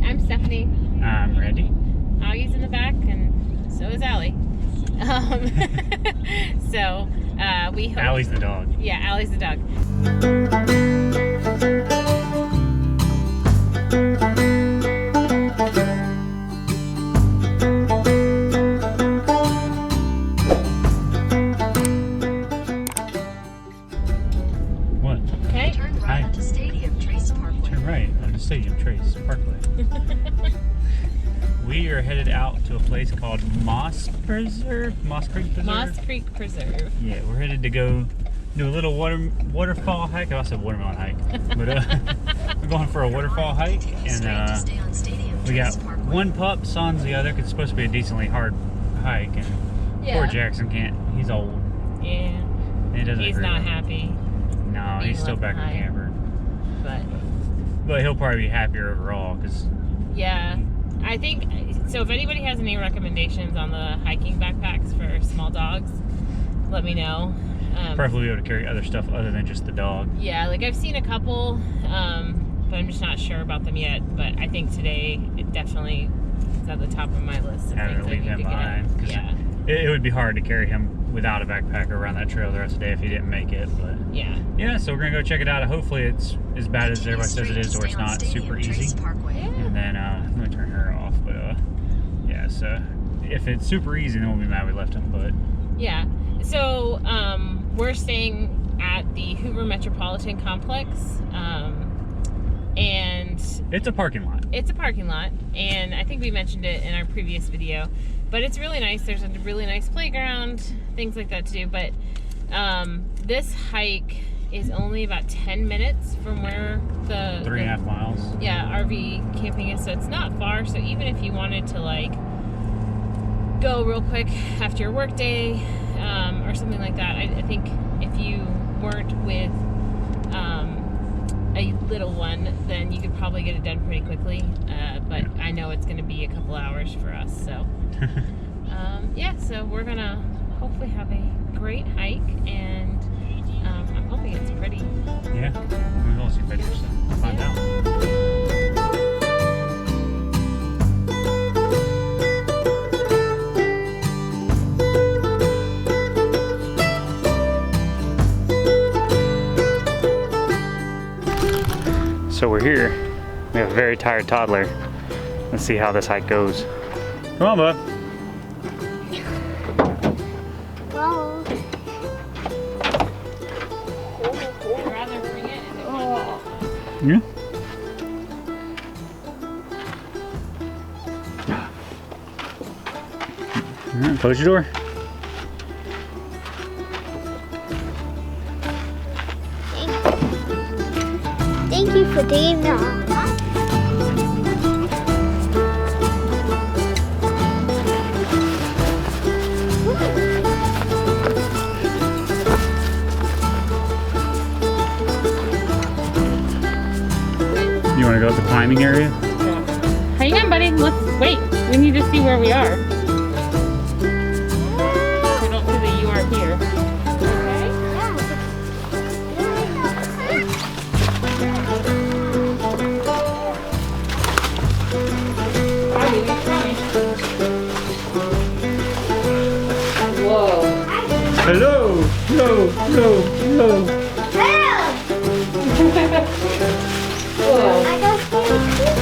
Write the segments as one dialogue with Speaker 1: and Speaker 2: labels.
Speaker 1: I'm Stephanie.
Speaker 2: I'm Randy.
Speaker 1: Augie's in the back, and so is Allie. We hope...
Speaker 2: Allie's the dog.
Speaker 1: Yeah, Allie's the dog.
Speaker 2: What?
Speaker 1: Okay.
Speaker 3: Turn right onto Stadium Trace Parkway.
Speaker 2: Turn right onto Stadium Trace Parkway. We are headed out to a place called Moss Creek Preserve.
Speaker 1: Moss Creek Preserve.
Speaker 2: Yeah, we're headed to go do a little waterfall hike. I also said watermelon hike, but we're going for a waterfall hike, and we got one pup, Son's the other. 'Cause it's supposed to be a decently hard hike, and poor Jackson can't. He's old.
Speaker 1: Yeah.
Speaker 2: And he doesn't.
Speaker 1: He's
Speaker 2: agree
Speaker 1: not
Speaker 2: with it.
Speaker 1: happy.
Speaker 2: No, he's still back in the camper.
Speaker 1: But
Speaker 2: he'll probably be happier overall, because.
Speaker 1: Yeah. I think, so if anybody has any recommendations on the hiking backpacks for small dogs, let me know.
Speaker 2: Preferably be able to carry other stuff other than just the dog. Yeah,
Speaker 1: like I've seen a couple, but I'm just not sure about them yet. But I think today it definitely is at the top of my list of
Speaker 2: Having
Speaker 1: things
Speaker 2: to leave
Speaker 1: I need
Speaker 2: him
Speaker 1: to
Speaker 2: behind.
Speaker 1: get. Yeah.
Speaker 2: It would be hard to carry him without a backpack around that trail the rest of the day if he didn't make it. But yeah, so we're gonna go check it out. Hopefully it's as bad as everybody says it is, or it's not super easy. And then I'm gonna turn her off. But yeah, so if it's super easy, then we'll be mad we left him. But
Speaker 1: yeah, so we're staying at the Hoover Metropolitan Complex, and
Speaker 2: it's a parking lot.
Speaker 1: It's a parking lot, and I think we mentioned it in our previous video, but it's really nice. There's a really nice playground, things like that to do. But this hike is only about 10 minutes from where the
Speaker 2: 3.5 miles.
Speaker 1: Yeah, RV camping is, so it's not far. So even if you wanted to like go real quick after your work day or something like that, I think if you weren't with a little one, then you could probably get it done pretty quickly. But I know it's going to be a couple hours for us. So yeah, so we're gonna hopefully have a great hike, and I'm hoping it's pretty.
Speaker 2: Yeah, we've all seen pictures, so we'll find out. So we're here. We have a very tired toddler. Let's see how this hike goes. Come on, bud.
Speaker 3: Whoa.
Speaker 2: Yeah. All right, close your door.
Speaker 3: Thank you for doing that.
Speaker 2: You want to go to the climbing area?
Speaker 1: Hang on, buddy. Let's wait. We need to see where we are. I don't see that you are here. Whoa.
Speaker 2: Hello! Hello! Hello! Hello!
Speaker 1: Whoa.
Speaker 3: I got scared too.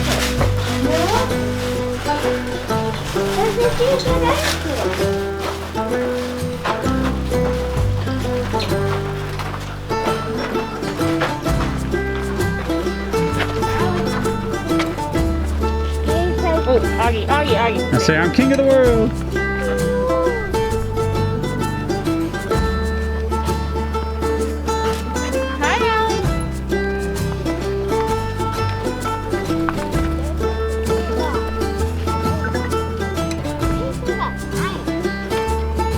Speaker 3: There's a huge
Speaker 1: Oh, Augie.
Speaker 2: I say I'm king of the world!
Speaker 1: Hi, Allie.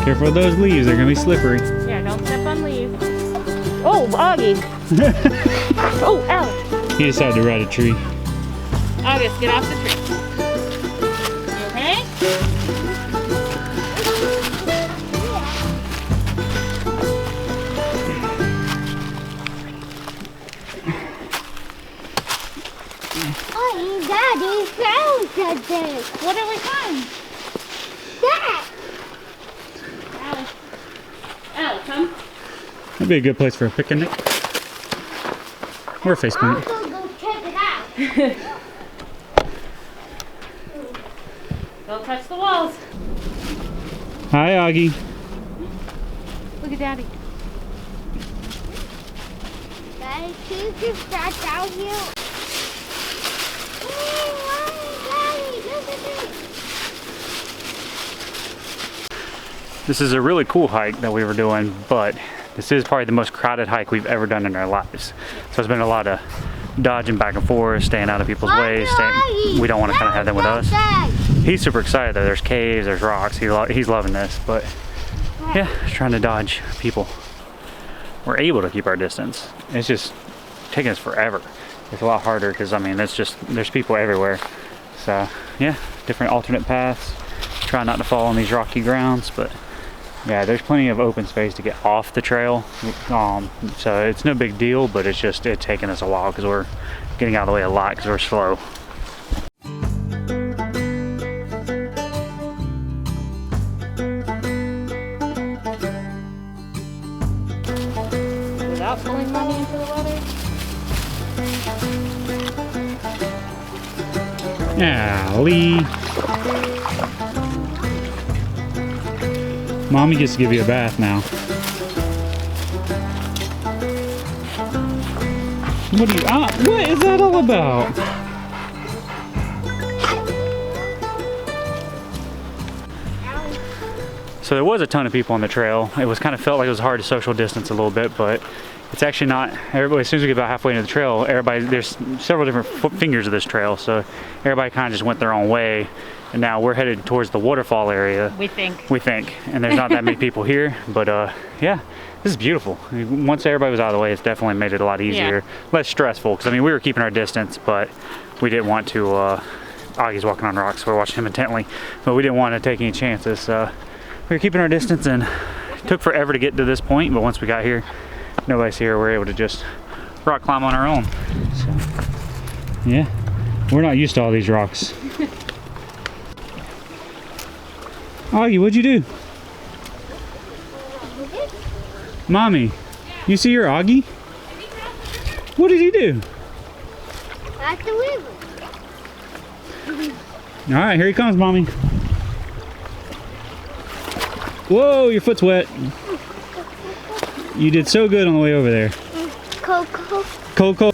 Speaker 2: Careful with those leaves, they're gonna be slippery.
Speaker 1: Yeah, don't step on leaves. Oh, Augie. Oh, Allie.
Speaker 2: He decided to ride a tree.
Speaker 1: August, get off the tree. You okay?
Speaker 3: Oh, you Daddy found something.
Speaker 1: What did we find?
Speaker 3: That.
Speaker 1: Oh, come.
Speaker 2: That'd be a good place for a picnic. Or a face
Speaker 3: I'm
Speaker 2: paint.
Speaker 3: gonna go check it out.
Speaker 1: Don't touch the walls.
Speaker 2: Hi, Augie.
Speaker 1: Look at Daddy.
Speaker 3: Daddy, can you just start down here? Daddy, look at this.
Speaker 2: This is a really cool hike that we were doing, but this is probably the most crowded hike we've ever done in our lives. So it's been a lot of dodging back and forth, staying out of people's ways. We don't want to kind of have them with us. He's super excited though. There's caves, there's rocks. He's loving this, but yeah, just trying to dodge people. We're able to keep our distance. It's just taking us forever. It's a lot harder because I mean, there's people everywhere. So yeah, different alternate paths. Try not to fall on these rocky grounds, but yeah, there's plenty of open space to get off the trail. So it's no big deal, but it's taking us a while because we're getting out of the way a lot because we're slow.
Speaker 1: Without pulling Mommy into the water.
Speaker 2: Yeah, Lee. Mommy gets to give you a bath now. What is that all about? So there was a ton of people on the trail. It was kind of felt like it was hard to social distance a little bit, but it's actually not. Everybody, as soon as we get about halfway into the trail, there's several different fingers of this trail, so everybody kind of just went their own way. And now we're headed towards the waterfall area.
Speaker 1: We think.
Speaker 2: And there's not that many people here, but yeah, this is beautiful. Once everybody was out of the way, it's definitely made it a lot easier, less stressful. Because I mean, we were keeping our distance, but we didn't want to. Augie's walking on rocks, so we're watching him intently, but we didn't want to take any chances. We were keeping our distance, and it took forever to get to this point. But once we got here, nobody's here. We're able to just rock climb on our own. So yeah, we're not used to all these rocks. Augie, what'd you do? Mommy, you see your Augie? What did he do?
Speaker 3: That's the river.
Speaker 2: All right, here he comes, Mommy. Whoa, your foot's wet. You did so good on the way over there.
Speaker 3: Coco.
Speaker 2: Coco.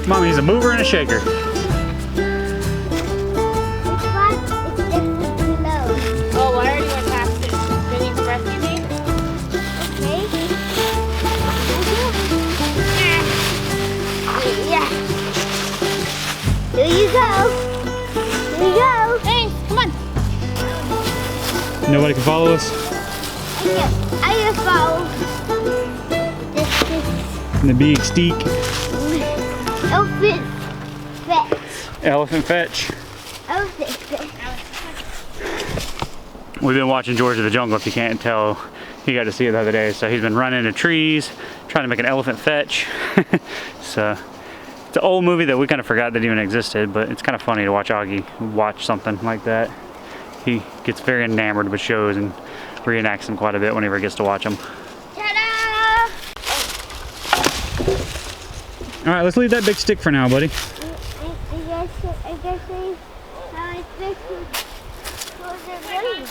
Speaker 2: Mommy's a mover and a shaker.
Speaker 1: Oh, I already went past it. Can you rescue me?
Speaker 3: Okay. Yeah. Here you go. Here you go.
Speaker 1: Thanks. Come on.
Speaker 2: Nobody can follow us?
Speaker 3: I can follow.
Speaker 2: And the big steak.
Speaker 3: Elephant fetch.
Speaker 2: Elephant fetch.
Speaker 3: Elephant fetch.
Speaker 2: We've been watching George of the Jungle, if you can't tell. He got to see it the other day. So he's been running into trees, trying to make an elephant fetch. So it's an old movie that we kind of forgot that even existed, but it's kind of funny to watch Augie watch something like that. He gets very enamored with shows and reenacts them quite a bit whenever he gets to watch them.
Speaker 3: Ta-da!
Speaker 2: All right, let's leave that big stick for now, buddy.
Speaker 3: I guess now it's this for the rain.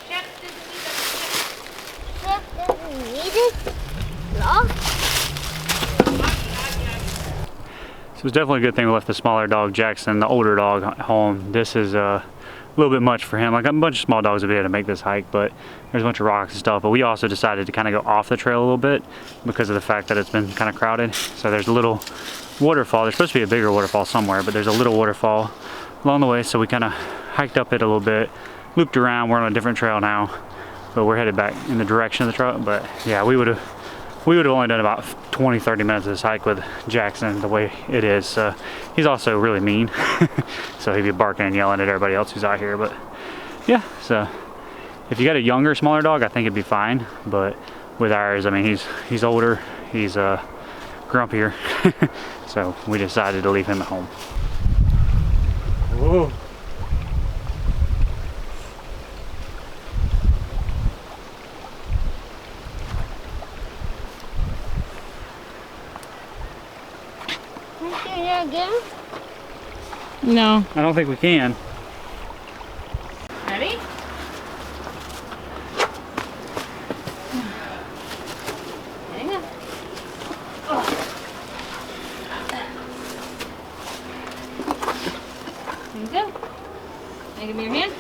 Speaker 1: Chef doesn't need
Speaker 3: Chef doesn't need it. No?
Speaker 2: So it's definitely a good thing we left the smaller dog, Jackson, the older dog, at home. This is a little bit much for him. Like a bunch of small dogs would be able to make this hike, but there's a bunch of rocks and stuff. But we also decided to kind of go off the trail a little bit because of the fact that it's been kind of crowded. So there's a little waterfall. There's supposed to be a bigger waterfall somewhere, but there's a little waterfall along the way. So we kind of hiked up it a little bit, looped around. We're on a different trail now, but we're headed back in the direction of the trail. But yeah, we would have only done about 20-30 minutes of this hike with Jackson the way it is. He's also really mean, so he'd be barking and yelling at everybody else who's out here. But yeah, so if you got a younger, smaller dog, I think it'd be fine. But with ours, I mean, he's older, he's grumpier, so we decided to leave him at home. Whoa.
Speaker 3: Again?
Speaker 1: No.
Speaker 2: I don't think we can.
Speaker 1: Ready? Hang on. There you go. Can you give me your hand?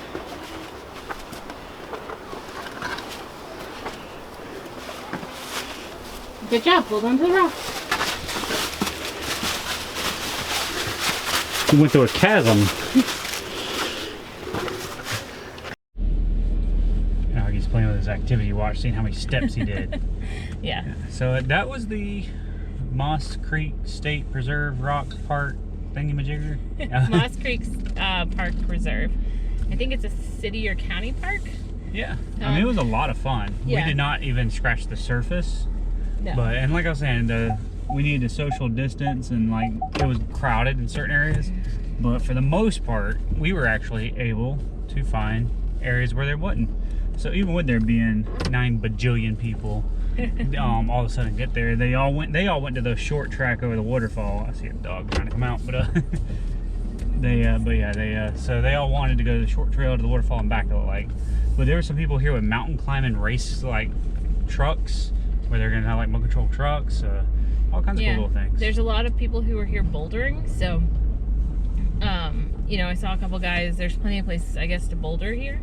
Speaker 1: Good job. Hold on to the rock.
Speaker 2: We went through a chasm. Now he's playing with his activity watch, seeing how many steps he did.
Speaker 1: Yeah.
Speaker 2: So that was the Moss Creek State Preserve Rock Park thingamajigger.
Speaker 1: Moss Creek Park Reserve. I think it's a city or county park.
Speaker 2: Yeah. I mean, it was a lot of fun.
Speaker 1: Yeah.
Speaker 2: We did not even scratch the surface.
Speaker 1: No.
Speaker 2: And like I was saying, we needed a social distance, and like it was crowded in certain areas. But for the most part, we were actually able to find areas where there wasn't. So even with there being 9 bajillion people, all of a sudden get there, they all went to the short track over the waterfall. I see a dog trying to come out, but so they all wanted to go to the short trail to the waterfall and back, it looked like. But there were some people here with mountain climbing race like trucks, where they're gonna have like motor control trucks, all kinds of cool little things.
Speaker 1: There's a lot of people who are here bouldering, so you know, I saw a couple guys. There's plenty of places, I guess, to boulder here.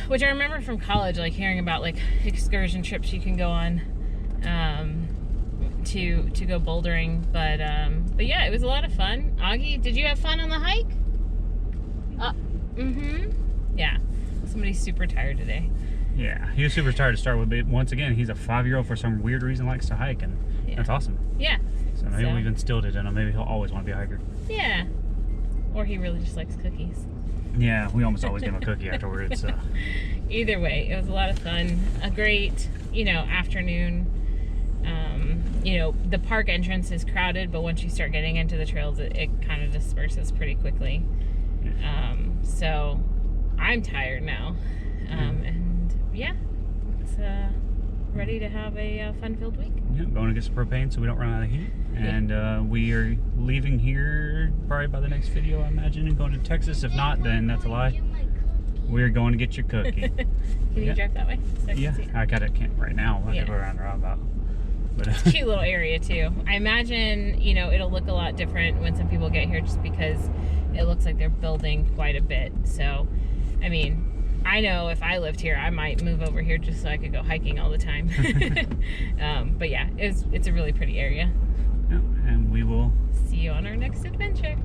Speaker 1: Which I remember from college, like hearing about like excursion trips you can go on to go bouldering. But yeah, it was a lot of fun. Augie, did you have fun on the hike? Yeah. Somebody's super tired today.
Speaker 2: Yeah, he was super tired to start with, but once again, he's a 5-year-old for some weird reason likes to hike, and that's awesome.
Speaker 1: Yeah.
Speaker 2: So maybe we've instilled it in him. Maybe he'll always want to be a hiker.
Speaker 1: Yeah. Or he really just likes cookies.
Speaker 2: Yeah, we almost always give him a cookie afterwards. So.
Speaker 1: Either way, it was a lot of fun. A great, you know, afternoon. You know, the park entrance is crowded, but once you start getting into the trails, it kind of disperses pretty quickly. So I'm tired now. And yeah, it's ready to have a fun-filled week.
Speaker 2: Yeah, going to get some propane so we don't run out of heat. And we are leaving here probably by the next video, I imagine, and going to Texas. If not, then that's a lie. We're going to get your cookie.
Speaker 1: Can you drive that way? So
Speaker 2: I got it right now. I can go around the roundabout. But
Speaker 1: it's a cute little area too. I imagine, you know, it'll look a lot different when some people get here, just because it looks like they're building quite a bit. So, I mean, I know if I lived here, I might move over here just so I could go hiking all the time. But yeah, it's a really pretty area.
Speaker 2: Yeah, and we will
Speaker 1: see you on our next adventure.